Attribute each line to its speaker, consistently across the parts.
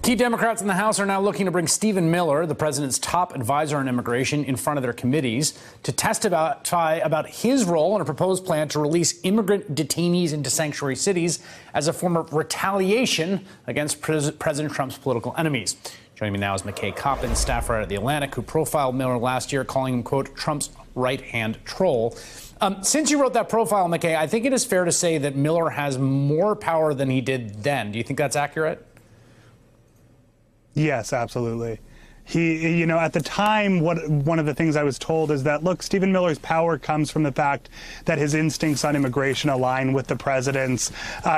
Speaker 1: Key Democrats in the House are now looking to bring Stephen Miller, the president's top advisor on immigration, in front of their committees to testify about his role in a proposed plan to release immigrant detainees into sanctuary cities as a form of retaliation against President Trump's political enemies. Joining me now is McKay Coppins, staff writer at The Atlantic, who profiled Miller last year, calling him, quote, Trump's right-hand troll. Since you wrote that profile, McKay, I think it is fair to say that Miller has more power than he did then. Do you think that's accurate?
Speaker 2: Yes, absolutely. He, at the time, one of the things I was told is that, look, Stephen Miller's power comes from the fact that his instincts on immigration align with the president's,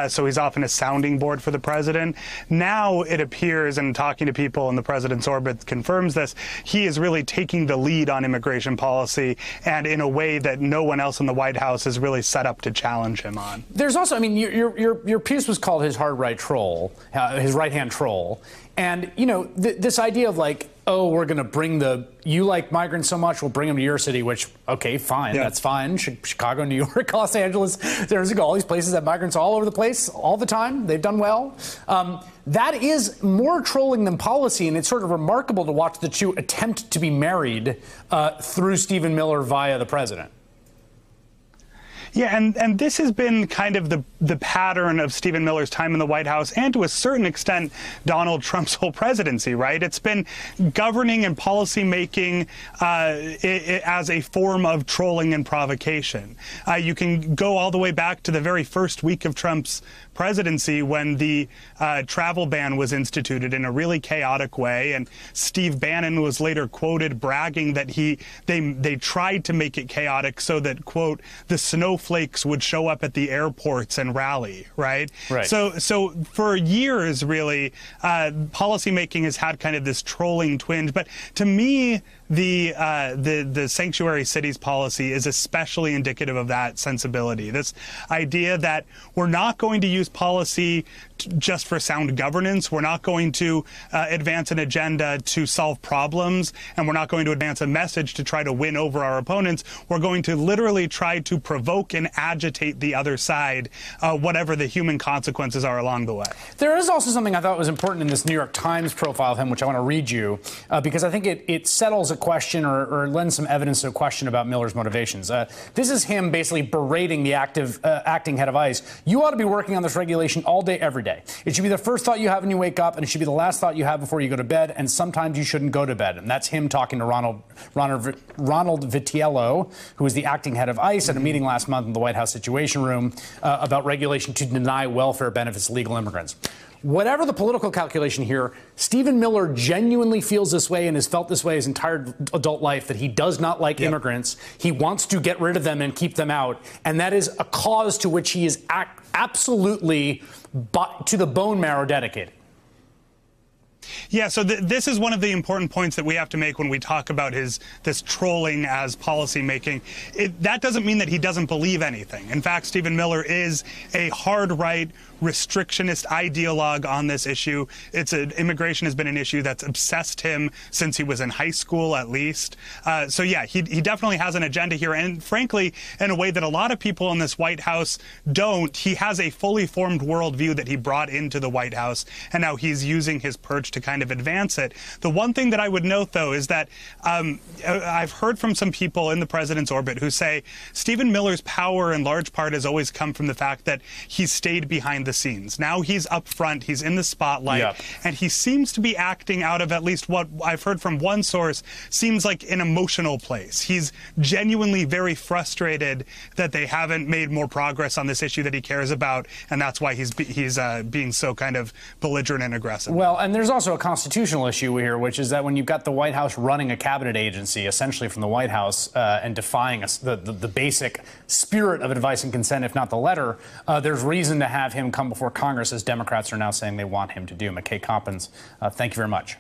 Speaker 2: so he's often a sounding board for the president. Now it appears, and talking to people in the president's orbit confirms this, he is really taking the lead on immigration policy, and in a way that no one else in the White House is really set up to challenge him on.
Speaker 1: There's also, I mean, your piece was called his hard right troll, his right-hand troll. And, this idea of like, oh, we're going to bring you like migrants so much, we'll bring them to your city, which, okay, fine, yeah. That's fine. Chicago, New York, Los Angeles, there's all these places that migrants all over the place, all the time. They've done well. That is more trolling than policy, and it's sort of remarkable to watch the two attempt to be married through Stephen Miller via the president.
Speaker 2: Yeah, and this has been kind of the pattern of Stephen Miller's time in the White House, and to a certain extent, Donald Trump's whole presidency, right? It's been governing and policy making as a form of trolling and provocation. You can go all the way back to the very first week of Trump's presidency when the travel ban was instituted in a really chaotic way, and Steve Bannon was later quoted bragging that they tried to make it chaotic so that, quote, the snowflakes would show up at the airports and rally, right? So for years, really, policymaking has had kind of this trolling twinge. But to me, the sanctuary cities policy is especially indicative of that sensibility. This idea that we're not going to use policy just for sound governance. We're not going to advance an agenda to solve problems, and we're not going to advance a message to try to win over our opponents. We're going to literally try to provoke and agitate the other side, whatever the human consequences are along the way. There is also something I thought was important in this New York Times profile of him, which I want to read you, because I think it settles a question or lends some evidence to a question about Miller's motivations. This is him basically berating the acting head of ICE. You ought to be working on this regulation all day, every day. It should be the first thought you have when you wake up, and it should be the last thought you have before you go to bed, and sometimes you shouldn't go to bed. And that's him talking to Ronald Vitiello, who was the acting head of ICE, at a meeting last month in the White House Situation Room about regulation to deny welfare benefits to legal immigrants. Whatever the political calculation here, Stephen Miller genuinely feels this way and has felt this way his entire adult life, that he does not like immigrants. He wants to get rid of them and keep them out. And that is a cause to which he is absolutely to the bone marrow dedicated. Yeah, so this is one of the important points that we have to make when we talk about this trolling as policy making. That doesn't mean that he doesn't believe anything. In fact, Stephen Miller is a hard right, restrictionist ideologue on this issue. Immigration has been an issue that's obsessed him since he was in high school, at least. So yeah, he definitely has an agenda here, and frankly, in a way that a lot of people in this White House don't. He has a fully formed worldview that he brought into the White House, and now he's using his perch to kind of advance it. The one thing that I would note, though, is that I've heard from some people in the president's orbit who say Stephen Miller's power in large part has always come from the fact that he's stayed behind the scenes. Now he's up front, he's in the spotlight, and he seems to be acting out of, at least what I've heard from one source, seems like an emotional place. He's genuinely very frustrated that they haven't made more progress on this issue that he cares about, and that's why he's being so kind of belligerent and aggressive. Well, and there's also a constitutional issue here, which is that when you've got the White House running a cabinet agency, essentially from the White House, and defying the basic spirit of advice and consent, if not the letter, there's reason to have him come before Congress, as Democrats are now saying they want him to do. McKay Coppins, thank you very much.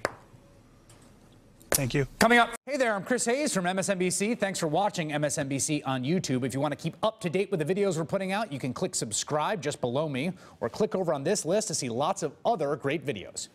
Speaker 2: Thank you. Coming up. Hey there, I'm Chris Hayes from MSNBC. Thanks for watching MSNBC on YouTube. If you want to keep up to date with the videos we're putting out, you can click subscribe just below me, or click over on this list to see lots of other great videos.